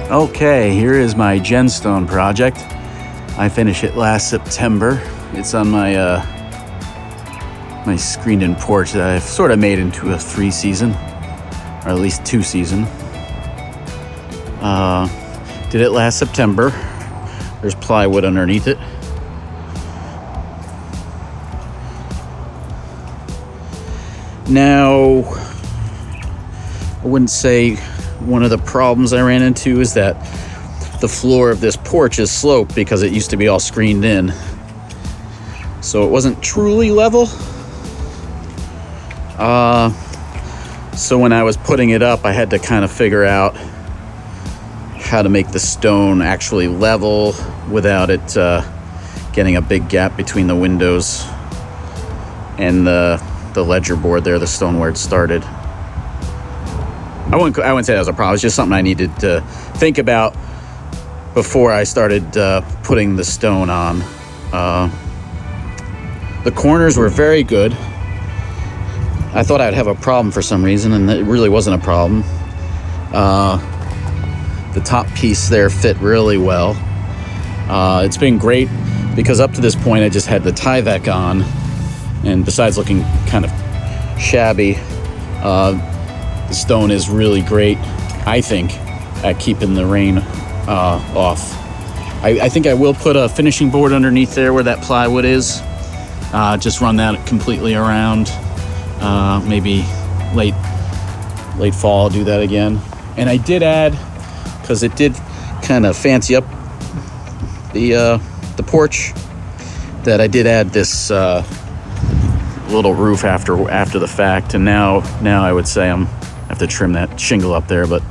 Okay, here is my GenStone project. I finished it last September. It's on my my screened-in porch that I've sort of made into a 3-season, or at least 2-season. Did it last September. There's plywood underneath it. Now, I wouldn't say one of the problems I ran into is that the floor of this porch is sloped because it used to be all screened in. So it wasn't truly level. So when I was putting it up, I had to kind of figure out how to make the stone actually level without it getting a big gap between the windows and the ledger board there, the stone where it started. I wouldn't say that was a problem. It's just something I needed to think about before I started putting the stone on. The corners were very good. I thought I'd have a problem for some reason, and it really wasn't a problem. The top piece there fit really well. It's been great because up to this point I just had the Tyvek on, and besides looking kind of shabby, the stone is really great, I think, at keeping the rain off. I think I will put a finishing board underneath there where that plywood is. Just run that completely around. Maybe late fall I'll do that again. And I did add, because it did kind of fancy up the porch, that I did add this little roof after the fact. And now I would say I have to trim that shingle up there, but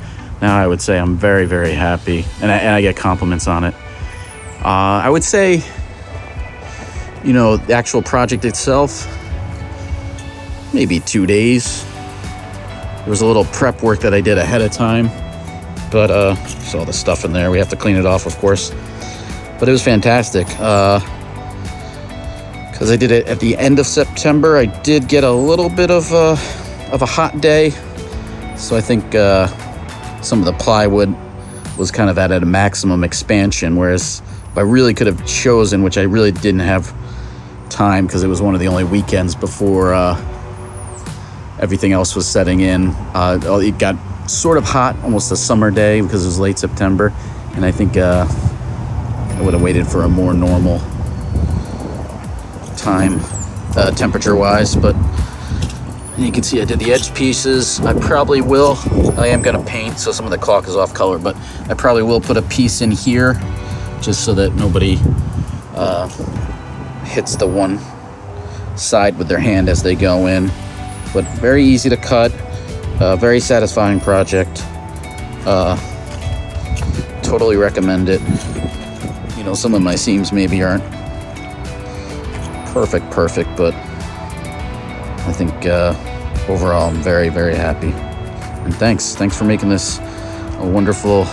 now I would say I'm very, very happy, and I get compliments on it. I would say, the actual project itself, maybe 2 days. There was a little prep work that I did ahead of time, but there's all the stuff in there. We have to clean it off, of course, but it was fantastic. Because I did it at the end of September. I did get a little bit of a hot day, so I think some of the plywood was kind of at a maximum expansion, whereas if I really could have chosen, which I really didn't have time because it was one of the only weekends before everything else was setting in. It got sort of hot, almost a summer day because it was late September, and I think I would have waited for a more normal time temperature-wise, but you can see I did the edge pieces. I am going to paint, so some of the caulk is off color, but I probably will put a piece in here just so that nobody hits the one side with their hand as they go in. But very easy to cut, very satisfying project. Totally recommend it. Some of my seams maybe aren't perfect, but I think overall I'm very, very happy. And thanks for making this a wonderful,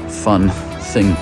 fun thing